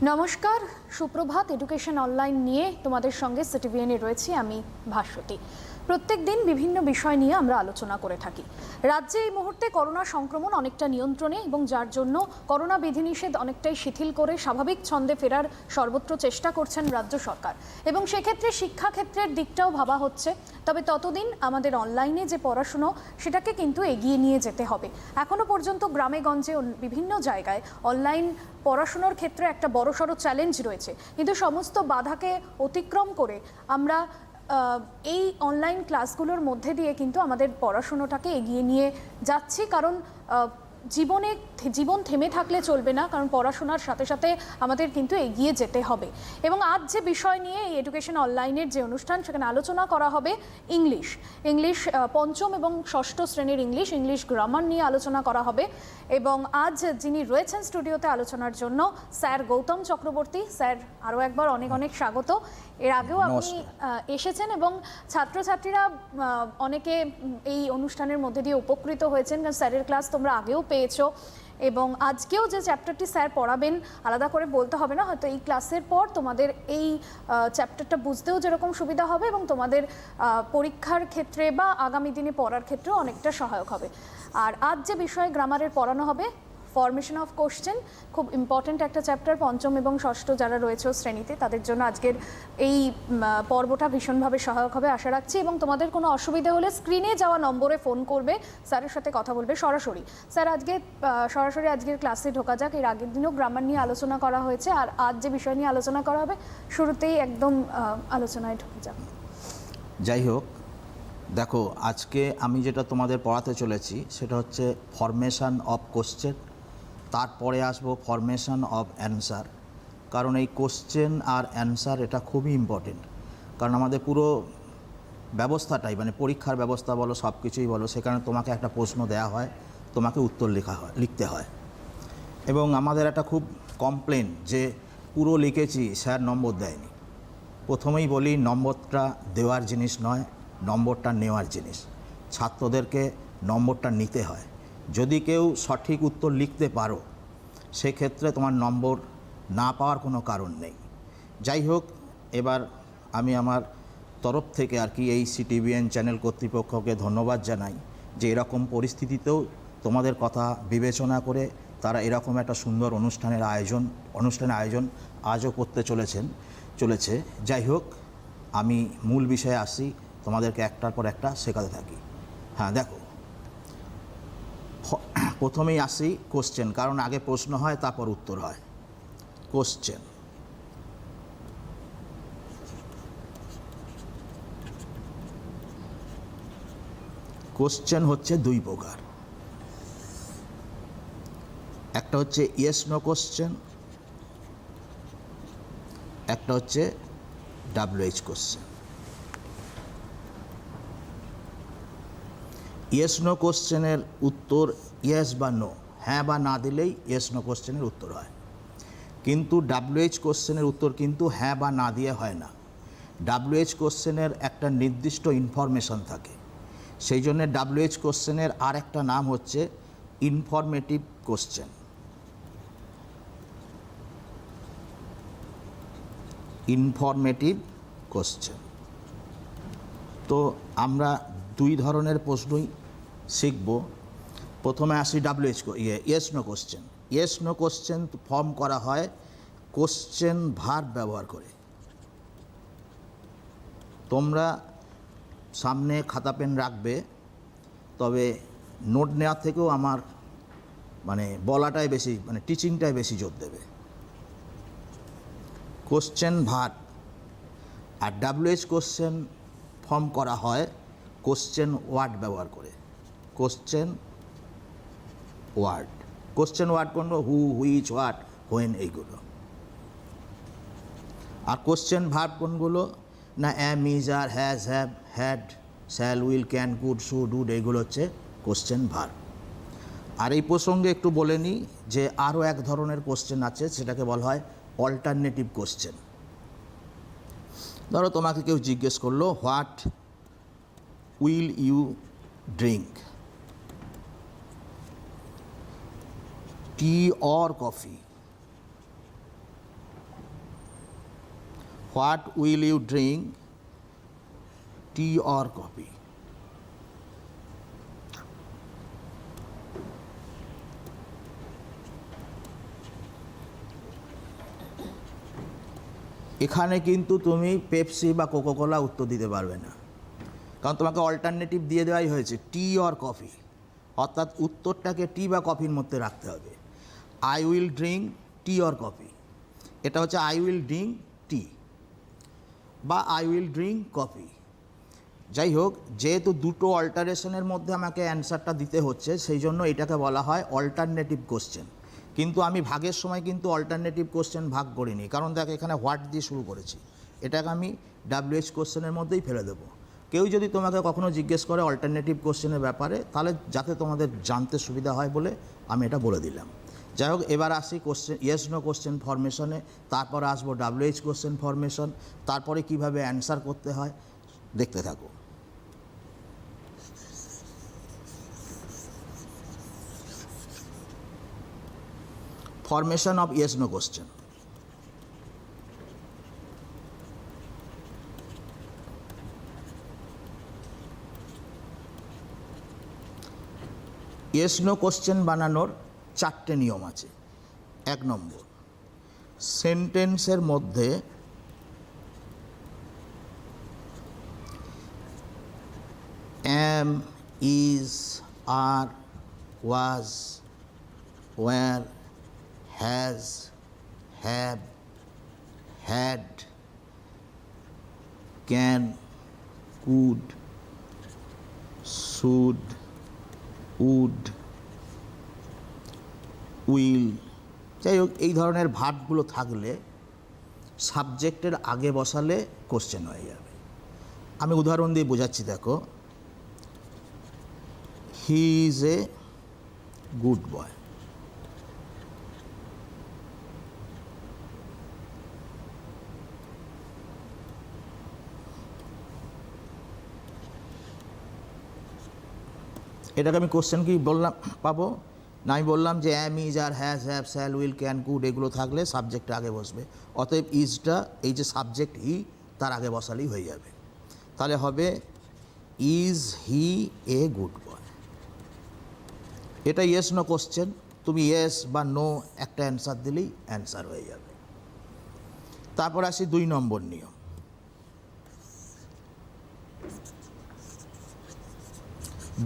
নমস্কার, সুপ্রভাত। Education online নিয়ে তোমাদের সঙ্গে সিটিভিএনে রয়েছি আমি ভাস্বতী। প্রত্যেক দিন বিভিন্ন বিষয় নিয়ে আমরা আলোচনা করে থাকি। রাজ্যে এই মুহূর্তে করোনা সংক্রমণ অনেকটা নিয়ন্ত্রণে এবং যার জন্য করোনা বিধিনিষেধ অনেকটাই শিথিল করে স্বাভাবিক ছন্দে ফেরার সর্বত্র চেষ্টা করছেন রাজ্য সরকার এবং সেক্ষেত্রে শিক্ষাক্ষেত্রের দিকটাও ভাবা হচ্ছে। তবে ততদিন আমাদের অনলাইনে যে পড়াশুনো সেটাকে কিন্তু এগিয়ে নিয়ে যেতে হবে। এখনও পর্যন্ত গ্রামে গঞ্জে বিভিন্ন জায়গায় অনলাইন পড়াশুনোর ক্ষেত্রে একটা বড়সড় চ্যালেঞ্জ রয়েছে, কিন্তু সমস্ত বাধাকে অতিক্রম করে আমরা এই অনলাইন ক্লাসগুলোর মধ্যে দিয়ে কিন্তু আমাদের পড়াশুনোটাকে এগিয়ে নিয়ে যাচ্ছি। কারণ জীবন থেমে থাকলে চলবে না, কারণ পড়াশোনার সাথে সাথে আমাদের কিন্তু এগিয়ে যেতে হবে। এবং আজ যে বিষয় নিয়ে এই এডুকেশন অনলাইনের যে অনুষ্ঠান, সেখানে আলোচনা করা হবে ইংলিশ পঞ্চম এবং ষষ্ঠ শ্রেণীর ইংলিশ গ্রামার নিয়ে আলোচনা করা হবে। এবং আজ যিনি রয়েছেন স্টুডিওতে আলোচনার জন্য, স্যার গৌতম চক্রবর্তী। স্যার, আরও একবার অনেক অনেক স্বাগত। এর আগেও আপনি এসেছেন এবং ছাত্রছাত্রীরা অনেকে এই অনুষ্ঠানের মধ্যে দিয়ে উপকৃত হয়েছেন, কারণ স্যারের ক্লাস তোমরা আগেও পেয়েছো। এবং আজকেও যে চ্যাপ্টারটি স্যার পড়াবেন আলাদা করে বলতে হবে না, হয়তো এই ক্লাসের পর তোমাদের এই চ্যাপ্টারটা বুঝতেও যেরকম সুবিধা হবে এবং তোমাদের পরীক্ষার ক্ষেত্রে বা আগামী দিনে পড়ার ক্ষেত্রেও অনেকটা সহায়ক হবে। আর আজ যে বিষয়ে গ্রামারের পড়ানো হবে, ফরমেশন অফ কোশ্চেন, খুব ইম্পর্ট্যান্ট একটা চ্যাপ্টার। পঞ্চম এবং ষষ্ঠ যারা রয়েছে শ্রেণীতে তাদের জন্য আজকের এই পর্বটা ভীষণভাবে সহায়ক হবে আশা রাখছি। এবং তোমাদের কোনো অসুবিধা হলে স্ক্রিনে যাওয়া নম্বরে ফোন করবে, স্যারের সাথে কথা বলবে সরাসরি। স্যার, সরাসরি আজকের ক্লাসে ঢোকা যাক। এর আগের দিনও গ্রামার নিয়ে আলোচনা করা হয়েছে, আর আজ যে বিষয় নিয়ে আলোচনা করা হবে শুরুতেই একদম আলোচনায় ঢুকে যাক। যাই হোক, দেখো, আজকে আমি যেটা তোমাদের পড়াতে চলেছি সেটা হচ্ছে ফরমেশন অফ কোশ্চেন, তারপরে আসবো ফরমেশন অফ অ্যান্সার। কারণ এই কোশ্চেন আর অ্যান্সার এটা খুবই ইম্পর্টেন্ট, কারণ আমাদের পুরো ব্যবস্থাটাই, মানে পরীক্ষার ব্যবস্থা বলো, সব কিছুই বলো, সেখানে তোমাকে একটা প্রশ্ন দেওয়া হয়, তোমাকে উত্তর লিখতে হয়। এবং আমাদের একটা খুব কমপ্লেন যে পুরো লিখেছি, স্যার নম্বর দেয়নি। প্রথমেই বলি, নম্বরটা দেওয়ার জিনিস নয়, নম্বরটা নেওয়ার জিনিস। ছাত্রদেরকে নম্বরটা নিতে হয়। যদি কেউ সঠিক উত্তর লিখতে পারো, সেক্ষেত্রে তোমার নম্বর না পাওয়ার কোনো কারণ নেই। যাই হোক, এবার আমি আমার তরফ থেকে আর কি এই সিটিভিএন চ্যানেল কর্তৃপক্ষকে ধন্যবাদ জানাই যে এরকম পরিস্থিতিতেও তোমাদের কথা বিবেচনা করে তারা এরকম একটা সুন্দর অনুষ্ঠানের আয়োজন আজও করতে চলেছে। যাই হোক, আমি মূল বিষয়ে আসি, তোমাদেরকে একটার পর একটা শেখাতে থাকি। হ্যাঁ, দেখো, প্রথমেই আসি কোশ্চেন, কারণ আগে প্রশ্ন হয় তারপর উত্তর হয়। কোশ্চেন হচ্ছে দুই প্রকার। একটা হচ্ছে ইয়েস নো কোশ্চেন, একটা হচ্ছে WH কোশ্চেন। ইয়েস নো কোশ্চেনের উত্তর ইয়েস বা নো, হ্যাঁ বা না দিলেই ইয়েস নো কোশ্চেনের উত্তর হয়। কিন্তু WH কোশ্চেনের উত্তর কিন্তু হ্যাঁ বা না দিয়ে হয় না। WH কোশ্চেনের একটা নির্দিষ্ট ইনফরমেশন থাকে, সেই জন্যে WH কোশ্চেনের আর একটা নাম হচ্ছে ইনফরমেটিভ কোশ্চেন। তো আমরা দুই ধরনের প্রশ্নই শিখব। প্রথমে আসি yes no question. Yes no question form করা হয় কোশ্চেন ভার্ব ব্যবহার করে। তোমরা সামনে খাতা পেন রাখবে, তবে নোট নেওয়ার থেকেও আমার বলাটাই বেশি, টিচিংটাই বেশি জোর দেবে। কোশ্চেন ভার্ব আর WH কোশ্চেন ফর্ম করা হয় কোশ্চেন ওয়ার্ড ব্যবহার করে। কোশ্চেন ওয়ার্ড কোনগুলো? হু, হুইচ, হোয়াট, হোয়েন, এইগুলো। আর কোশ্চেন ভার্ব কোনগুলো? না, am, is, are, has, have, had, shall, will, can, could, should, would, এইগুলো হচ্ছে কোশ্চেন ভার্ব। আর এই প্রসঙ্গে একটু বলে নিই যে আরও এক ধরনের কোশ্চেন আছে, সেটাকে বলা হয় অল্টারনেটিভ কোশ্চেন। ধরো, তোমাকে কেউ জিজ্ঞেস করলো, what will you drink, tea or coffee? What will you drink, tea or coffee? এখানে কিন্তু তুমি পেপসি বা কোকোকোলা উত্তর দিতে পারবে না, কারণ তোমাকে অল্টারনেটিভ দিয়ে দেওয়াই হয়েছে টি অর কফি, অর্থাৎ উত্তরটাকে টি বা কফির মধ্যে রাখতে হবে। I will drink tea or coffee, এটা হচ্ছে আই উইল ড্রিঙ্ক টি বা আই উইল ড্রিঙ্ক কফি। যাই হোক, যেহেতু দুটো অল্টারেশনের মধ্যে আমাকে অ্যান্সারটা দিতে হচ্ছে, সেই জন্য এটাকে বলা হয় অল্টারনেটিভ কোশ্চেন। কিন্তু আমি ভাগের সময় কিন্তু অল্টারনেটিভ কোশ্চেন ভাগ করিনি, কারণ দেখ এখানে হোয়াট দিয়ে শুরু করেছি, এটাকে আমি WH কোশ্চেনের মধ্যেই ফেলে দেবো। কেউ যদি তোমাকে কখনো জিজ্ঞেস করে অল্টারনেটিভ কোশ্চেনের ব্যাপারে, তাহলে যাতে তোমাদের জানতে সুবিধা হয় বলে আমি এটা বলে দিলাম। যাই হোক, এবার আসি কোশ্চেন ইয়েস নো কোশ্চেন ফরমেশনে, তারপর আসবো WH কোশ্চেন ফরমেশন, তারপরে কিভাবে অ্যান্সার করতে হয় দেখতে থাকো। Formation of yes no question. yes no question বানানোর 4টে নিয়ম আছে। 1 নম্বর, সেন্টেন্সের মধ্যে am, is, are, was, were, has, have, had, can, could, should, would, will, যাই হোক এই ধরনের ভার্বগুলো থাকলে সাবজেক্টের আগে বসালে কোশ্চেন হয়ে যাবে। আমি উদাহরণ দিয়ে বোঝাচ্ছি, দেখো, he is a good boy. এটাকে আমি কোশ্চেন কি বললাম পাবো না? আমি বললাম যে am, is, are, has, have, shall, will, can, could এগুলো থাকলে সাবজেক্টটা আগে বসবে। অতএব ইজটা, এই যে সাবজেক্ট হি, তার আগে বসালেই হয়ে যাবে। তাহলে হবে is he a good boy. এটা ইয়েস নো কোশ্চেন, তুমি ইয়েস বা নো একটা অ্যান্সার দিলেই অ্যান্সার হয়ে যাবে। তারপর আসি 2 নম্বর নিয়ম।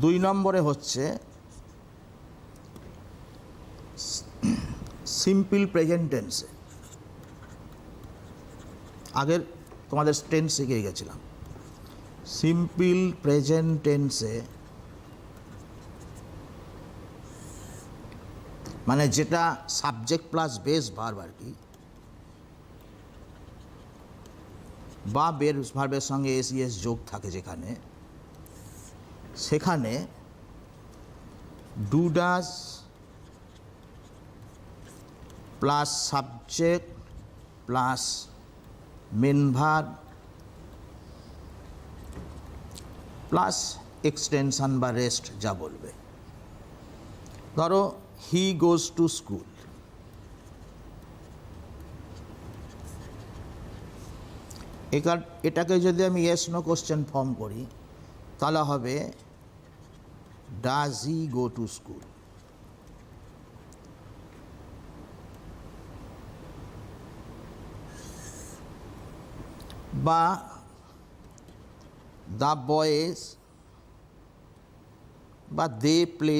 2 নম্বরে হচ্ছে সিম্পল প্রেজেন্ট টেন্সে। আগের তোমাদের টেন্স শিখে গেছিলাম। সিম্পল প্রেজেন্ট টেন্সে মানে যেটা সাবজেক্ট প্লাস বেস ভার্ব আর কি, বা বেস ভার্বের সঙ্গে এস ইএস যোগ থাকে যেখানে, সেখানে do does plus subject plus main verb plus extension বা রেস্ট যা বলবে। ধরো হি গোজ টু স্কুল, এটাকে যদি আমি ইয়েস নো কোশ্চেন ফর্ম করি তাহলে হবে does he go to school. বা দ্য বয়েজ বা they play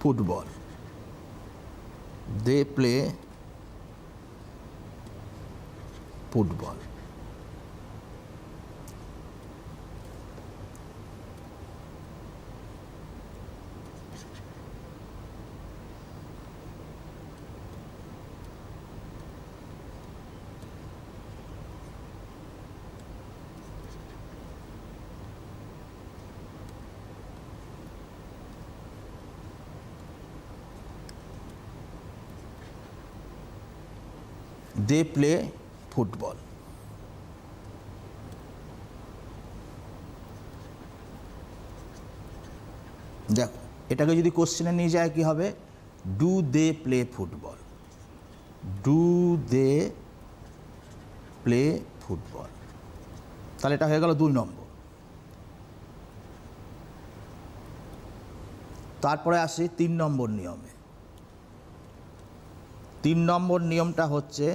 football, they play football. They play football. দেখো এটাকে যদি কোশ্চেনে নিয়ে যায় কি হবে, do they play football, do they play football. তাহলে এটা হয়ে গেল 2 নম্বর। তারপরে আসি 3 নম্বর নিয়মে। 3 নম্বর নিয়মটা হচ্ছে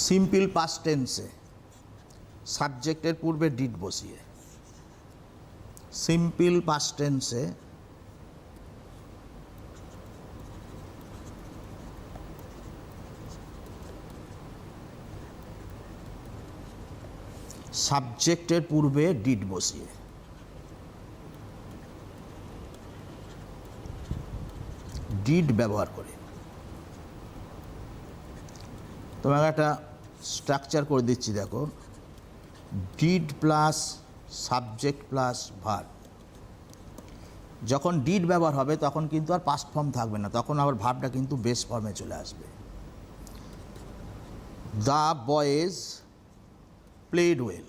সিম্পল পাস্ট টেন্সে সাবজেক্টের পূর্বে ডিড বসিয়ে, সিম্পল পাস্ট টেন্সে সাবজেক্টের পূর্বে ডিড বসিয়ে, ডিড ব্যবহার করে তোমাকে একটা স্ট্রাকচার করে দিচ্ছি, দেখো। Did plus subject plus verb. যখন ডিড ব্যবহার হবে তখন কিন্তু আর পাস্ট ফর্ম থাকবে না, তখন আবার ভার্বটা কিন্তু বেস ফর্মে চলে আসবে। দ্য বয়েজ প্লেড ওয়েল,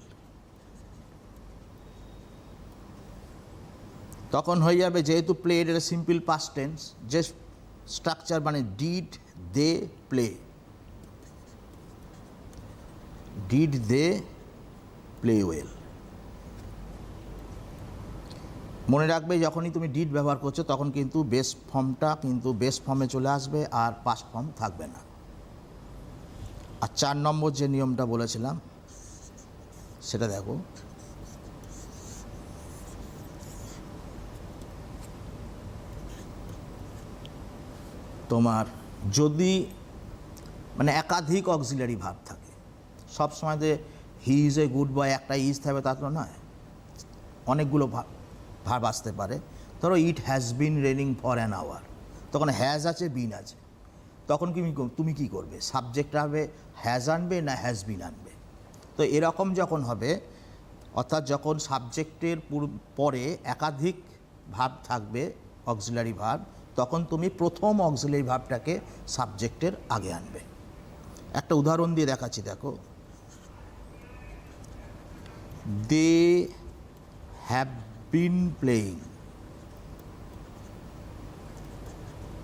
তখন হয়ে যাবে, যেহেতু প্লেড এটা সিম্পল পাস্ট টেন্স, যে স্ট্রাকচার মানে did they play, did they play well. মনে রাখবে, যখনই তুমি ডিড ব্যবহার করছো তখন কিন্তু বেস ফর্মটা কিন্তু বেস ফর্মে চলে আসবে, আর পাস্ট ফর্ম থাকবে না। আর 4 নম্বর যে নিয়মটা বলেছিলাম সেটা দেখো, তোমার যদি মানে একাধিক অক্সিলারি ভার্ব থাকে, সব সময় যে he is a good boy একটা ইজ থাকবে তা তো নয়, অনেকগুলো ভার্ব আসতে পারে। ধরো it has been raining for an hour, তখন হ্যাজ আছে বিন আছে, তখন তুমি কি করবে, সাবজেক্ট হবে হ্যাজ আনবে না হ্যাজ বিন আনবে। তো এরকম যখন হবে, অর্থাৎ যখন সাবজেক্টের পরে একাধিক ভার্ব থাকবে অক্সিলারি ভার্ব, তখন তুমি প্রথম অক্সিলারি ভার্বটাকে সাবজেক্টের আগে আনবে। একটা উদাহরণ দিয়ে দেখাচ্ছি, দেখো। They have been playing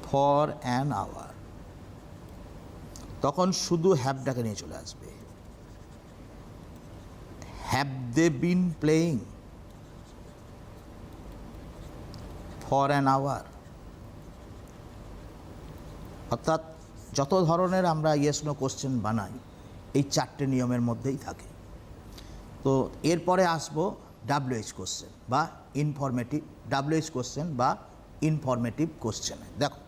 for an hour, তখন শুধু হ্যাভটাকে নিয়ে চলে আসবে। Have they been playing for an hour. অর্থাৎ যত ধরনের আমরা ইয়েস নো কোশ্চেন বানাই এই 4টে নিয়মের মধ্যেই থাকে। তো এরপরে আসবো WH কোশ্চেন বা ইনফরমেটিভ, WH কোশ্চেন বা ইনফরমেটিভ কোশ্চেনে। দেখো,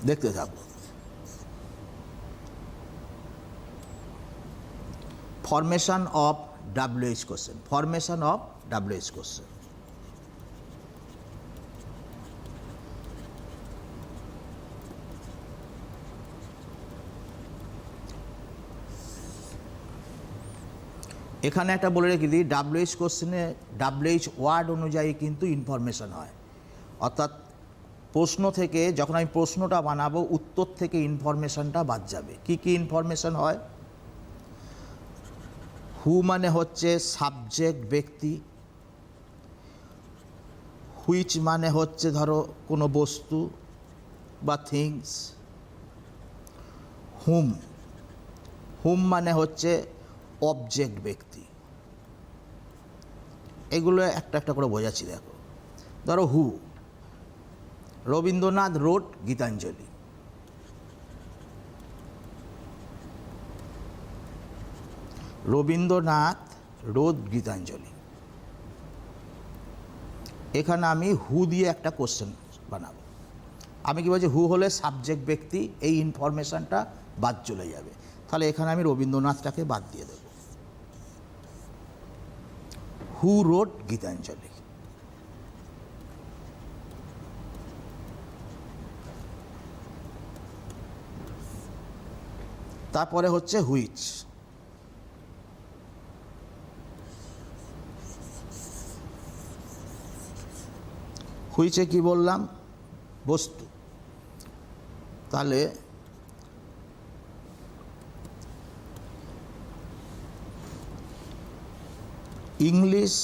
দেখতে থাকো। Formation of WH question, formation of WH question. এখানে একটা বলে রেখে দিই, WH কোশ্চেনে WH ওয়ার্ড অনুযায়ী কিন্তু ইনফরমেশন হয়। অর্থাৎ প্রশ্ন থেকে যখন আমি প্রশ্নটা বানাবো, উত্তর থেকে ইনফরমেশনটা বাদ যাবে। কি কি ইনফরমেশন হয়? হু মানে হচ্ছে সাবজেক্ট ব্যক্তি, হুইচ মানে হচ্ছে ধরো কোনো বস্তু বা থিংস, হুম, হুম মানে হচ্ছে অবজেক্ট ব্যক্তি। এগুলো একটা একটা করে বোঝাচ্ছি, দেখো। ধরো হু, রবীন্দ্রনাথ রোড গীতাঞ্জলি, রবীন্দ্রনাথ রোড গীতাঞ্জলি। এখানে আমি হু দিয়ে একটা কোশ্চেন বানাবো। আমি কি বলছি, হু হলে সাবজেক্ট ব্যক্তি, এই ইনফরমেশনটা বাদ চলে যাবে। তাহলে এখানে আমি রবীন্দ্রনাথটাকে বাদ দিয়ে দেব। Who wrote Gitanjali. তারপরে হচ্ছে হুইচ, হুইচে কি বললাম, বস্তু। তাহলে English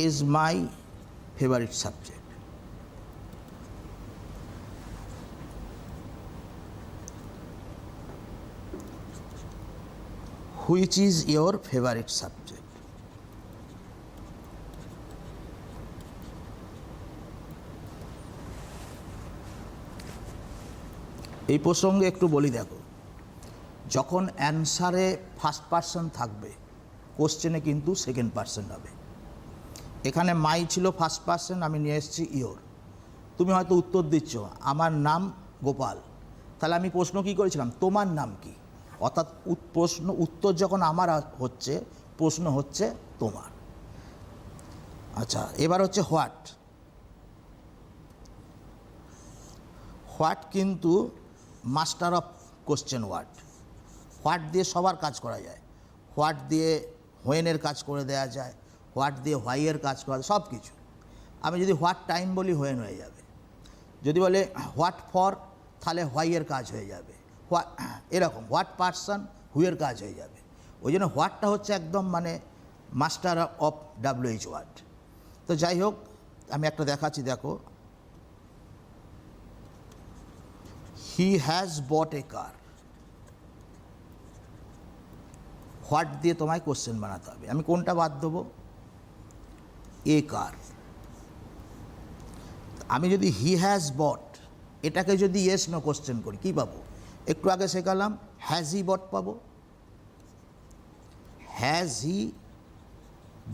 is my favourite subject. Which is your favourite subject. এই প্রসঙ্গে একটু বলি, দেখো, যখন অ্যান্সারে ফার্স্ট পারসন থাকবে, কোশ্চেনে কিন্তু সেকেন্ড পারসন হবে। এখানে মাই ছিল ফার্স্ট পারসন, আমি নিয়ে এসেছি ইয়োর। তুমি হয়তো উত্তর দিচ্ছ আমার নাম গোপাল, তাহলে আমি প্রশ্ন কী করেছিলাম, তোমার নাম কি? অর্থাৎ উত্তর যখন আমার হচ্ছে, প্রশ্ন হচ্ছে তোমার। আচ্ছা, এবার হচ্ছে হোয়াট। হোয়াট কিন্তু master of question word. What দিয়ে সবার কাজ করা যায়। হোয়াট দিয়ে হোয়েনের কাজ করে দেওয়া যায়, হোয়াট দিয়ে হোয়াইয়ের কাজ করা যায়, সব কিছু। আমি যদি হোয়াট টাইম বলি, হোয়েন হয়ে যাবে। যদি বলে হোয়াট ফর, তাহলে হোয়াইয়ের কাজ হয়ে যাবে। এরকম হোয়াট পারসন, হুয়ের কাজ হয়ে যাবে। ওই জন্য হোয়াটটা হচ্ছে একদম মানে মাস্টার অফ WH ওয়ার্ড। তো যাই হোক, আমি একটা দেখাচ্ছি, দেখো, he has bot A car. What দিয়ে তোমায় কোশ্চেন বানাতে হবে। আমি কোনটা বাদ দেবো? এ কার। আমি যদি হি হ্যাজ বট, এটাকে যদি ইয়েস নো কোশ্চেন করি, কী পাবো? একটু আগে শেখালাম, হ্যাজ হি বট পাবো। হ্যাজ হি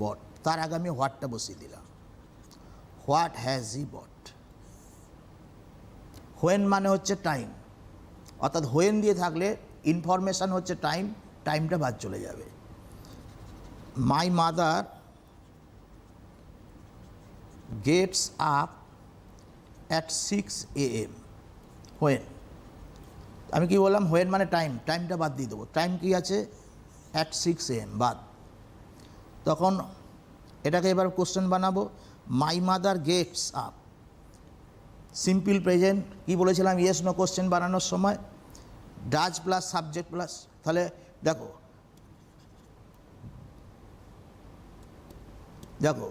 বট, তার আগে আমি হোয়াটটা বসিয়ে দিলাম। What has he bought. When মানে হচ্ছে টাইম, অর্থাৎ হোয়েন দিয়ে থাকলে ইনফরমেশান হচ্ছে টাইম, টাইমটা বাদ চলে যাবে। মাই mother gets up at 6 AM। When, আমি কি বললাম? হোয়েন মানে টাইম, টাইমটা বাদ দিয়ে দেবো। টাইম কি আছে? অ্যাট 6 AM বাদ। তখন এটাকে এবার কোশ্চেন বানাবো। My mother gets up, simple present. কি বলেছিলাম ইয়েস নো কোশ্চেন বানানোর সময়? Does plus subject plus. তাহলে দেখো, দেখো,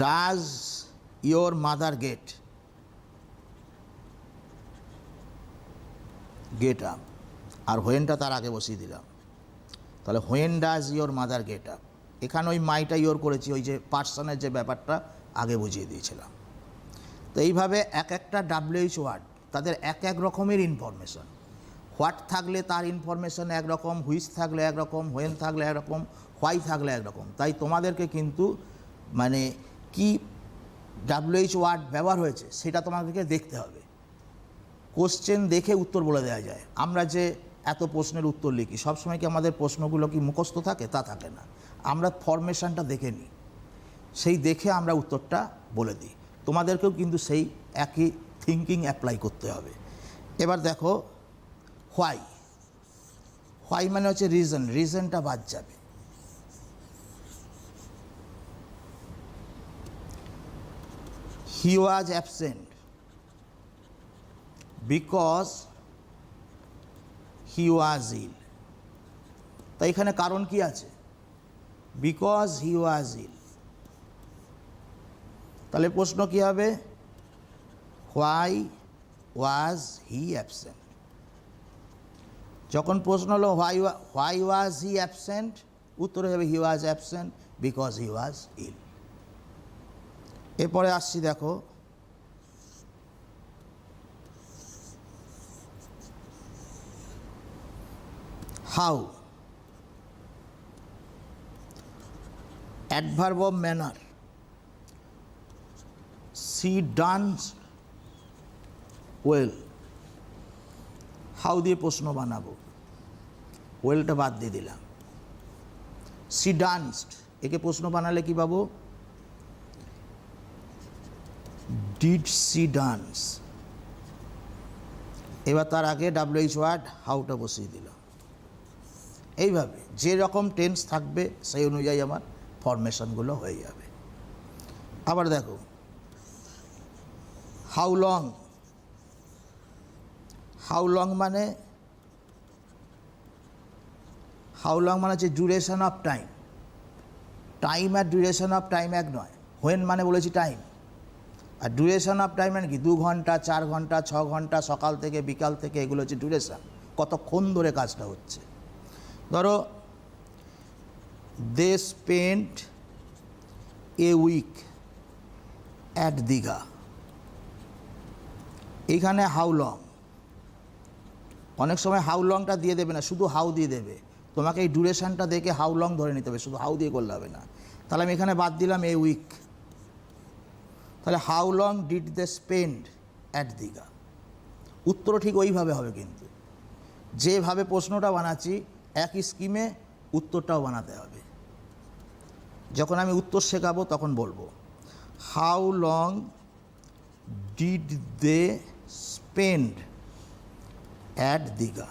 does your mother get up, আর হোয়েনটা তার আগে বসিয়ে দিলাম। তাহলে when does your mother get up. এখানে ওই মাইটা ইয়োর করেছি, ওই যে পার্সনের যে ব্যাপারটা আগে বুঝিয়ে দিয়েছিলাম। তো এইভাবে এক একটা WH ওয়ার্ড, তাদের এক এক রকমের ইনফরমেশন। হোয়াট থাকলে তার ইনফরমেশন একরকম, হুইচ থাকলে একরকম, হোয়েন থাকলে একরকম, হোয়াই থাকলে একরকম। তাই তোমাদেরকে কিন্তু মানে কি WH ওয়ার্ড ব্যবহার হয়েছে সেটা তোমাদেরকে দেখতে হবে। কোশ্চেন দেখে উত্তর বলে দেওয়া যায়। আমরা যে এত প্রশ্নের উত্তর লিখি, সবসময় কি আমাদের প্রশ্নগুলো কি মুখস্থ থাকে? তা থাকে না। আমরা ফরমেশনটা দেখে নিই, সেই দেখে আমরা উত্তরটা বলে দিই। তোমাদেরকেও কিন্তু সেই একই থিঙ্কিং অ্যাপ্লাই করতে হবে। এবার দেখো, হোয়াই। হোয়াই মানে হচ্ছে রিজন, রিজনটা বাদ যাবে। হি ওয়াজ অ্যাবসেন্ট বিকজ হি ওয়াজ ইল। তাই এখানে কারণ কি আছে? বিকজ হি ওয়াজ ইল। তাহলে প্রশ্ন কি হবে? Why was he absent. যখন প্রশ্ন হলো হোয়াই ওয়াজ হি অ্যাবসেন্ট, উত্তর হবে হি ওয়াজ অ্যাবসেন্ট বিকজ হি ওয়াজ ইল। এরপরে আসছি, দেখো, how. Adverb of manner, she dance well. How দিয়ে প্রশ্ন বানাবো, ওয়েলটা বাদ দিয়ে দিলাম। সি ডান্সড, একে প্রশ্ন বানালে কি পাবো? Did she dance. এবার তার আগে WH ওয়ার্ড হাউটা বসিয়ে দিলাম। এইভাবে যে রকম টেন্স থাকবে সেই অনুযায়ী আমার ফরমেশনগুলো হয়ে যাবে। আবার দেখো, হাউ লং। হাউ লং মানে হচ্ছে ডিউরেশন অফ টাইম। টাইম আর ডিউরেশন অফ টাইম এক নয়। হোয়েন মানে বলেছি টাইম, আর ডিউরেশন অফ টাইম মানে কি 2 ঘন্টা, 4 ঘন্টা, 6 ঘন্টা, সকাল থেকে বিকাল থেকে, এগুলো হচ্ছে ডিউরেশন, কতক্ষণ ধরে কাজটা হচ্ছে। ধরো they spend a week at Digha, এইখানে হাউ লং, অনেক সময় হাউ লংটা দিয়ে দেবে না, শুধু হাউ দিয়ে দেবে। তোমাকে এই ডিউরেশনটা দেখে হাউ লং ধরে নিতে হবে, শুধু হাউ দিয়ে করলে হবে না। তাহলে আমি এখানে বাদ দিলাম এ উইক, তাহলে how long did they spend at Digha. উত্তরও ঠিক ওইভাবে হবে, কিন্তু যেভাবে প্রশ্নটা বানাচ্ছি একই স্কিমে উত্তরটাও বানাতে হবে। যখন আমি উত্তর শেখাবো তখন বলবো how long did they spend at Digha,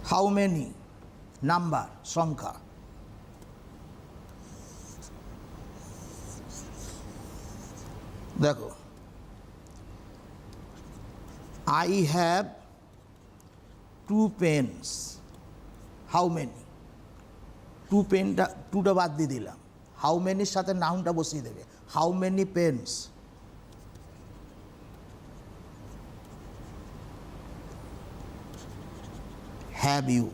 how many number সংখ্যা, দেখো I have 2 pens, how many, 2 পেনটা 2টা বাদ দিয়ে দিলাম, হাউ মেনির সাথে নাউনটা বসিয়ে দেবে, how many pens. Have you,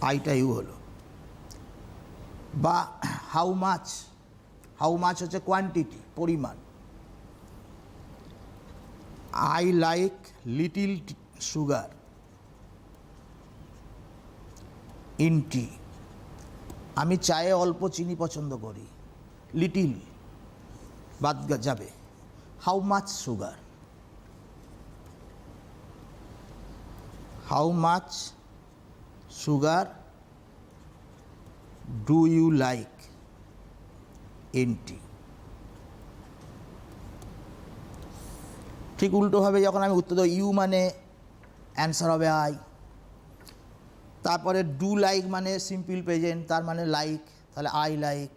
আইটা ইউ হলো। বা হাউ মাচ, হাউ মাচ হচ্ছে কোয়ান্টিটি, পরিমাণ। I like little sugar in tea, আমি চায়ে অল্প চিনি পছন্দ করি, লিটিল বাদ যাবে। How much sugar, how much sugar do you like in tea. ঠিক উল্টোভাবে যখন আমি উত্তর দেবো, ইউ মানে অ্যান্সার হবে আই, তারপরে ডু লাইক মানে সিম্পল প্রেজেন্ট, তার মানে লাইক, তাহলে আই লাইক।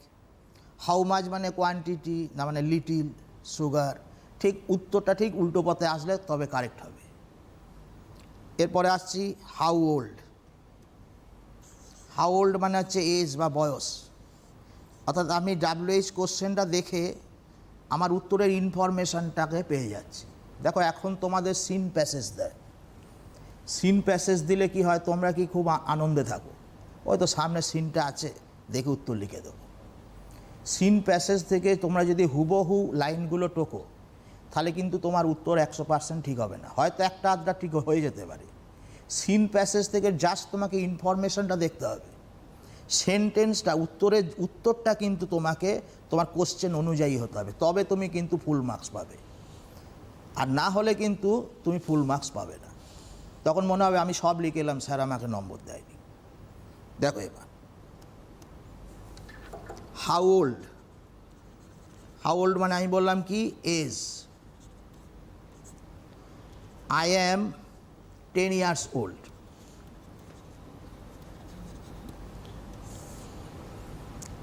হাউ মাচ মানে কোয়ান্টিটি, না মানে লিটিল সুগার। ঠিক উত্তরটা ঠিক উল্টো পথে আসলে তবে কারেক্ট হবে। এরপরে আসছি হাউ ওল্ড। হাউ ওল্ড মানে হচ্ছে এজ বা বয়স, অর্থাৎ আমি WH কোশ্চেনটা দেখে আমার উত্তরের ইনফরমেশানটাকে পেয়ে যাচ্ছি। দেখো এখন তোমাদের সিন প্যাসেজ দেয়, সিন প্যাসেজ দিলে কি হয়, তোমরা কি খুব আনন্দে থাকো, ওই তো সামনে সিনটা আছে দেখে উত্তর লিখে দেবো। সিন প্যাসেজ থেকে তোমরা যদি হুবহু লাইনগুলো টোকো তাহলে কিন্তু তোমার উত্তর 100% ঠিক হবে না, হয়তো একটা আধটা ঠিক হয়ে যেতে পারে। সিন প্যাসেজ থেকে জাস্ট তোমাকে ইনফরমেশনটা দেখতে হবে, সেন্টেন্সটা উত্তরটা কিন্তু তোমাকে তোমার কোশ্চেন অনুযায়ী হতে হবে, তবে তুমি কিন্তু ফুল মার্কস পাবে। আর না হলে কিন্তু তুমি ফুল মার্কস পাবে না, তখন মনে হবে আমি সব লিখে এলাম, স্যার আমাকে নম্বর দেয়নি। দেখো এবার হাউ ওল্ড, হাউ ওল্ড মানে আমি বললাম কি age, I am 10 years old,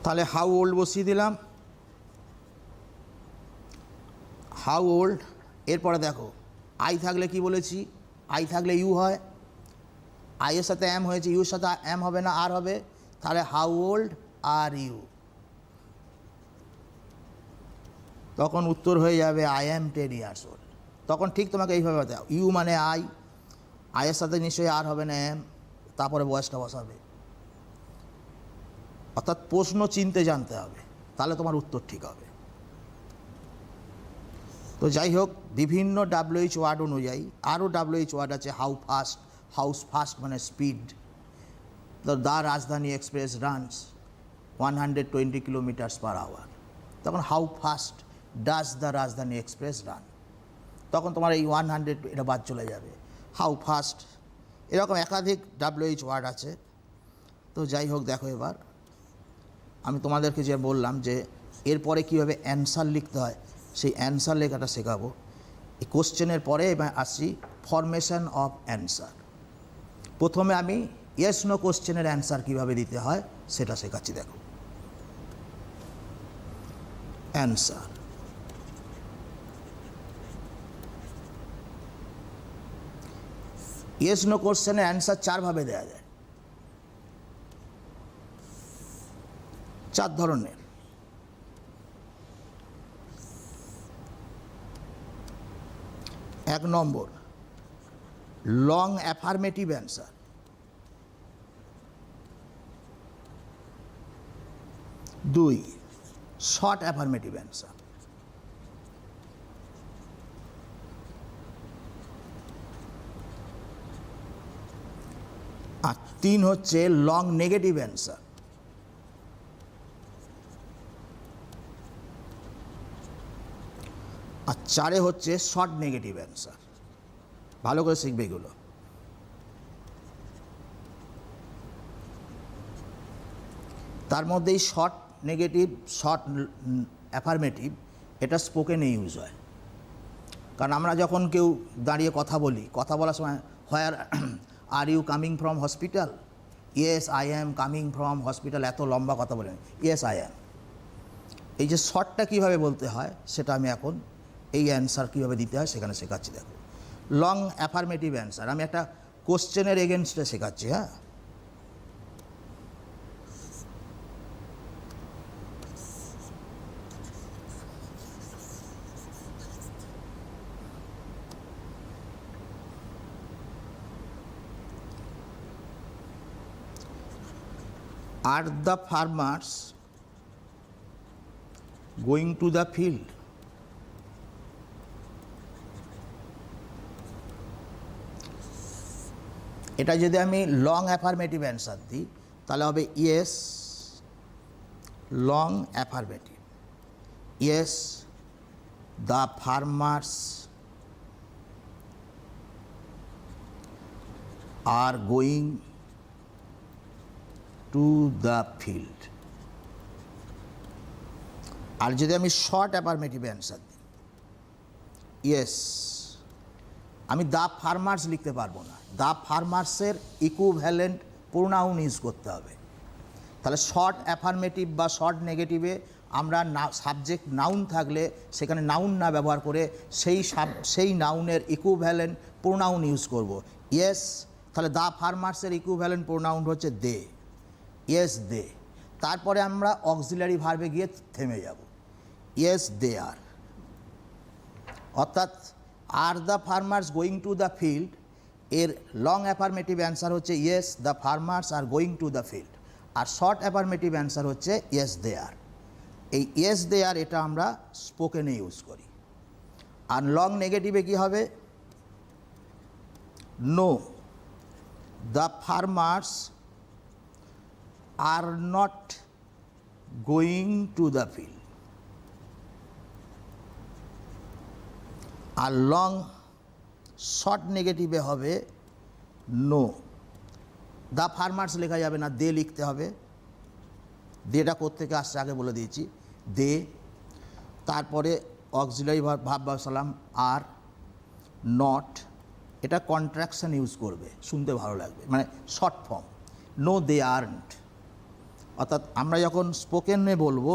তাহলে হাউ ওল্ড বসিয়ে দিলাম, হাউ ওল্ড। এরপরে দেখো আই থাকলে কি বলেছি, আই থাকলে ইউ হয়, আইয়ের সাথে অ্যাম হয়েছে, ইউর সাথে অ্যাম হবে না আর হবে, তাহলে হাউ ওল্ড আর ইউ, তখন উত্তর হয়ে যাবে আই অ্যাম 10 years old। তখন ঠিক তোমাকে এইভাবে দাও, ইউ মানে আই, আইয়ের সাথে নিশ্চয়ই আর হবে না অ্যাম, তারপরে বয়সটা বসাবে, অর্থাৎ প্রশ্ন চিনতে জানতে হবে, তাহলে তোমার উত্তর ঠিক হবে। তো যাই হোক, বিভিন্ন WH ওয়ার্ড অনুযায়ী আরও WH ওয়ার্ড আছে, হাউ ফাস্ট, হাউস ফাস্ট মানে স্পিড, দ্য রাজধানী এক্সপ্রেস রানস 120 km/h, তখন হাউ ফাস্ট ডাজ দ্য রাজধানী এক্সপ্রেস রান, তখন তোমার এই 100 এটা বাদ চলে যাবে, হাউ ফাস্ট। এরকম একাধিক WH ওয়ার্ড আছে। তো যাই হোক, দেখো এবার আমি তোমাদেরকে যে বললাম যে এরপরে কীভাবে অ্যান্সার লিখতে হয়, সেই অ্যান্সার লেখাটা শেখাবো। এই কোশ্চেনের পরে এবার আসছি ফরমেশন অফ অ্যান্সার। প্রথমে আমি ইয়েস নো কোশ্চেনের অ্যান্সার কীভাবে দিতে হয় সেটা শেখাচ্ছি। দেখো অ্যান্সার, ইয়েস নো কোশ্চেনের অ্যান্সার 4 ভাবে দেওয়া যায়, 4 ধরনের। এক নম্বর, long affirmative answer. 2, short affirmative answer. 3 হচ্ছে লং নেগেটিভ অ্যান্সার। 4 হচ্ছে শর্ট নেগেটিভ অ্যান্সার। ভালো করে শিখবে এগুলো। তার মধ্যেই শর্ট নেগেটিভ, শর্ট অ্যাফার্মেটিভ, এটা স্পোকেনে ইউজ হয়। কারণ আমরা যখন কেউ দাঁড়িয়ে কথা বলি, কথা বলার সময় where are you coming from hospital, yes I am coming from hospital, এত লম্বা কথা বলেন, ইয়েস আই অ্যাম। এই যে শর্টটা কীভাবে বলতে হয় সেটা আমি এখন এই অ্যান্সার কীভাবে দিতে হয় সেখানে শেখাচ্ছি। দেখো, লং অ্যাফার্মেটিভ অ্যান্সার আমি একটা কোশ্চেনের এগেনস্টে শেখাচ্ছি। হ্যাঁ, Are the farmers going to the field? এটা যদি আমি লং অ্যাফার্মেটিভ অ্যান্সার দিই তাহলে হবে yes long affirmative, yes the farmers are going to the field. আর যদি আমি শর্ট অ্যাফার্মেটিভ অ্যান্সার দিই, ইয়েস, আমি দ্য ফার্মার্স লিখতে পারবো না, দ্য ফার্মার্সের ইকুইভ্যালেন্ট প্রোনাউন ইউজ করতে হবে। তাহলে শর্ট অ্যাফার্মেটিভ বা শর্ট নেগেটিভে আমরা সাবজেক্ট নাউন থাকলে সেখানে নাউন না ব্যবহার করে সেই নাউনের ইকুইভ্যালেন্ট প্রোনাউন ইউজ করব। ইয়েস, তাহলে দ্য ফার্মার্সের ইকুইভ্যালেন্ট প্রোনাউন হচ্ছে দে, ইয়েস দে। তারপরে আমরা অক্সিলারি ভার্বে গিয়ে থেমে যাব, ইয়েস দে আর। অর্থাৎ are the farmers going to the field এর লং অ্যাফার্মেটিভ অ্যান্সার হচ্ছে yes the farmers are going to the field, আর শর্ট অ্যাফার্মেটিভ অ্যান্সার হচ্ছে ইয়েস দে আর। এই ইয়েস দে আর এটা আমরা স্পোকেনে ইউজ করি। আর লং নেগেটিভে কী হবে, no the farmers are not going to the field. আর লং শর্ট নেগেটিভে হবে নো, দ্য ফার্মার্স লেখা যাবে না, দে লিখতে হবে। দেটা কোত্থেকে আসছে আগে বলে দিয়েছি, দে। তারপরে অক্সিলারি ভার্ব বসালাম আর, নট, এটা কন্ট্রাকশন ইউজ করবে, শুনতে ভালো লাগবে, মানে শর্ট ফর্ম, নো দে আর্নট। অর্থাৎ আমরা যখন স্পোকেনে বলবো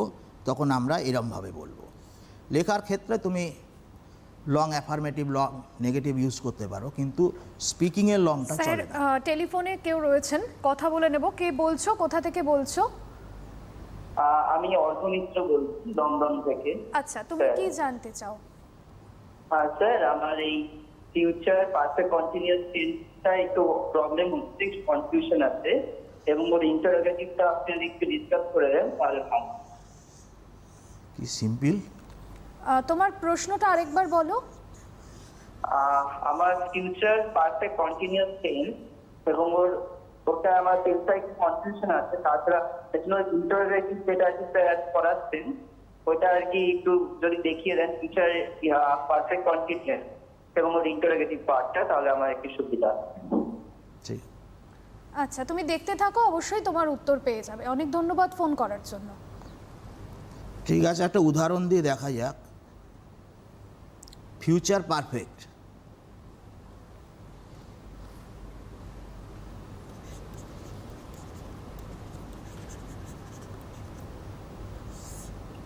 তখন আমরা এরমভাবে বলবো। লেখার ক্ষেত্রে তুমি long affirmative long negative use করতে পারো, কিন্তু স্পিকিংয়ের লংটা স্যার চলে না। টেলিফোনে কেউ রয়েছেন, কথা বলে নেব। কে বলছো, কোথা থেকে বলছো? আমি অর্থমিত্র বলছি লন্ডন থেকে। আচ্ছা, তুমি কি জানতে চাও? স্যার, আমার এই ফিউচার পারফেক্ট কন্টিনিউয়াস টেন্সটা একটু প্রবলেম হচ্ছে, কনফিউশন আছে, এবং ওর ইন্টারোগেটিভটা আপনি একটু ডিসকাস করে দেন তাহলে ভালো। কি সিম্পল? তোমার প্রশ্নটা আরেকবার বলো। আমার ফিউচার পারফেক্ট কন্টিনিউয়াস টেন্স এবং ওটা আমার টেন্সটা একটু কনফিউশন আছে, তাছাড়া ইন্টারোগেটিভ যেটা আর কি অ্যাড করাচ্ছেন ওইটা আর কি একটু যদি দেখিয়ে দেন ফিউচার পারফেক্ট কন্টিনিউয়াস এবং ওর ইন্টারোগেটিভ পার্টটা, তাহলে আমার একটু সুবিধা। ঠিক, আচ্ছা, তুমি দেখতে থাকো, অবশ্যই তোমার উত্তর পেয়ে যাবে। অনেক ধন্যবাদ ফোন করার জন্য। ঠিক আছে, একটা উদাহরণ দিয়ে দেখা যাক। ফিউচার পারফেক্ট,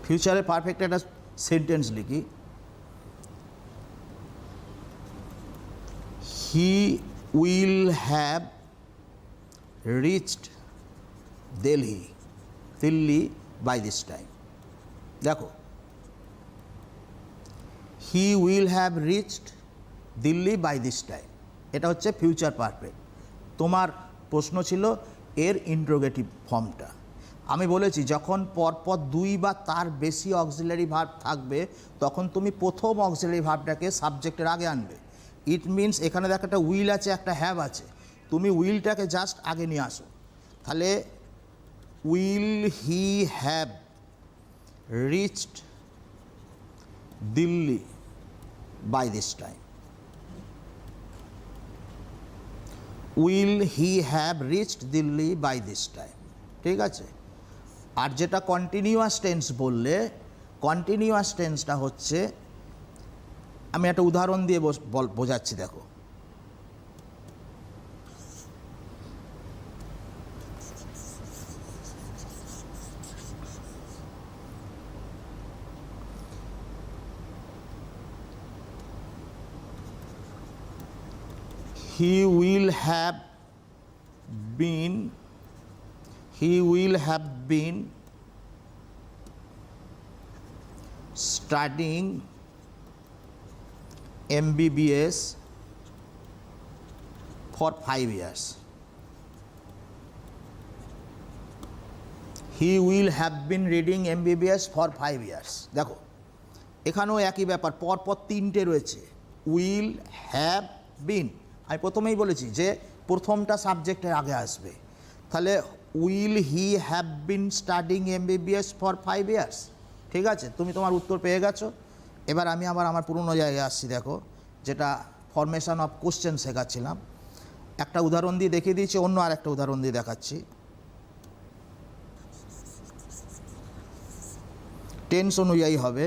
ফিউচারে পারফেক্ট একটা সেন্টেন্স লিখি, he will have reached Delhi by this time. দেখো, he will have reached Delhi by this time, এটা হচ্ছে ফিউচার পারফেক্ট। তোমার প্রশ্ন ছিল এর ইন্ট্রোগেটিভ ফর্মটা। আমি বলেছি যখন পরপর দুই বা তার বেশি অক্সিলারি ভার্ব থাকবে তখন তুমি প্রথম অক্সিলারি ভার্বটাকে সাবজেক্টের আগে আনবে। ইট মিনস এখানে দেখো একটা উইল আছে, একটা হ্যাভ আছে, তুমি উইলটাকে জাস্ট আগে নিয়ে আসো। তাহলে will he have reached Delhi by this time, will he have reached Delhi by this time, ঠিক আছে। আর যেটা কন্টিনিউয়াস টেন্স বললে, কন্টিনিউয়াস টেন্সটা হচ্ছে, আমি একটা উদাহরণ দিয়ে বোঝাচ্ছি। দেখো, he will have been studying MBBS for 5 years. He will have been reading MBBS for 5 years. দেখো, এখানেও একই ব্যাপার, পরপর তিনটে রয়েছে, উইল হ্যাভ বিন। আমি প্রথমেই বলেছি যে প্রথমটা সাবজেক্টের আগে আসবে। তাহলে will he have been studying MBBS for 5 years, ঠিক আছে। তুমি তোমার উত্তর পেয়ে গেছো। এবার আমি আমার পুরনো জায়গায় আসছি। দেখো, যেটা ফরমেশন অফ কোশ্চেন শেখাচ্ছিলাম, একটা উদাহরণ দিয়ে দেখিয়ে দিয়েছি, অন্য আর একটা উদাহরণ দিয়ে দেখাচ্ছি। টেন্স অনুযায়ী হবে।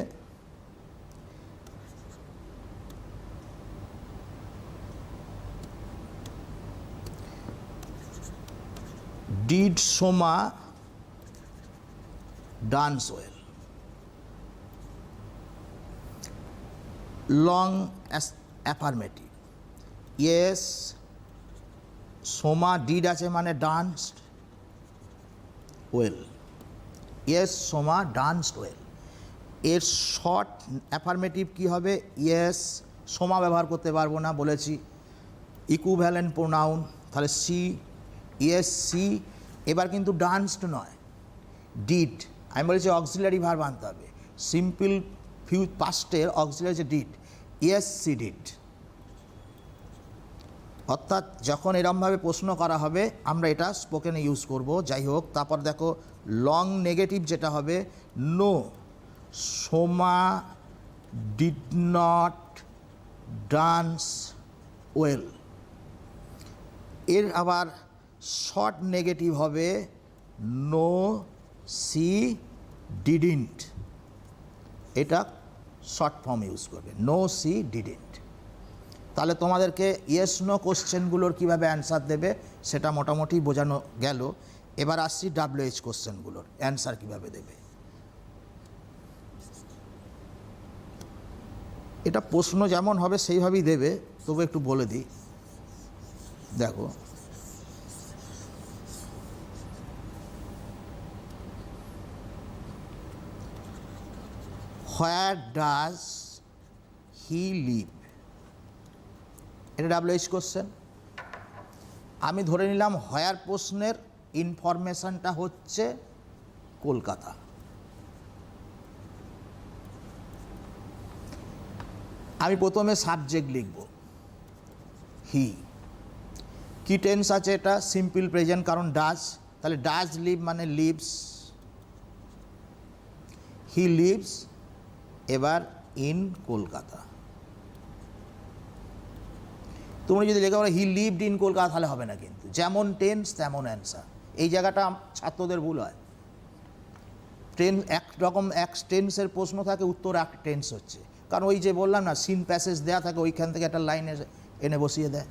Did Soma dance well? Long as affirmative. Yes, Soma did আছে মানে danced well. Yes, Soma danced well. এর শর্ট অ্যাফার্মেটিভ কি হবে? ইয়েস, সোমা ব্যবহার করতে পারবো না, বলেছি ইকুইভ্যালেন্ট প্রোনাউন, তাহলে সি, ইয়েস সি। এবার কিন্তু ডান্সড নয়, ডিড। আমি বলেছি অক্সিলারি ভার্ব আনতে হবে, সিম্পল পাস্টের অক্সিলারি যে ডিড, ইয়েস সি ডিড। অর্থাৎ যখন এরমভাবে প্রশ্ন করা হবে আমরা এটা স্পোকেনে ইউজ করব। যাই হোক, তারপর দেখো লং নেগেটিভ যেটা হবে, no Soma did not dance well. এর আবার শর্ট নেগেটিভ হবে নো সি ডিডেন্ট। এটা শর্ট ফর্ম ইউজ করবে, নো সি ডিডেন্ট। তাহলে তোমাদেরকে ইয়েস নো কোশ্চেনগুলোর কীভাবে অ্যান্সার দেবে সেটা মোটামুটি বোঝানো গেল। এবার আসছি WH কোশ্চেনগুলোর অ্যান্সার কীভাবে দেবে। এটা প্রশ্ন যেমন হবে সেইভাবেই দেবে, তবু একটু বলে দিই। দেখো, হোয়ার ডাজ হি লিভ, এটা WH কোশ্চেন। আমি ধরে নিলাম হোয়ার প্রশ্নের ইনফরমেশনটা হচ্ছে কলকাতা। আমি প্রথমে সাবজেক্ট লিখব হি। কি টেন্স আছে এটা? সিম্পল প্রেজেন্ট, কারণ ডাজ। তাহলে ডাজ লিভ মানে লিভস, হি লিভস। এবার ইন কলকাতা। তুমি যদি লেখা বলো হি লিভড ইন কলকাতা তাহলে হবে না, কিন্তু যেমন টেন্স তেমন অ্যান্সার। এই জায়গাটা ছাত্রদের ভুল হয়। একরকম এক টেন্সের প্রশ্ন থাকে, উত্তর এক টেন্স হচ্ছে, কারণ ওই যে বললাম না সিন প্যাসেজ দেওয়া থাকে, ওইখান থেকে একটা লাইন এনে বসিয়ে দেয়।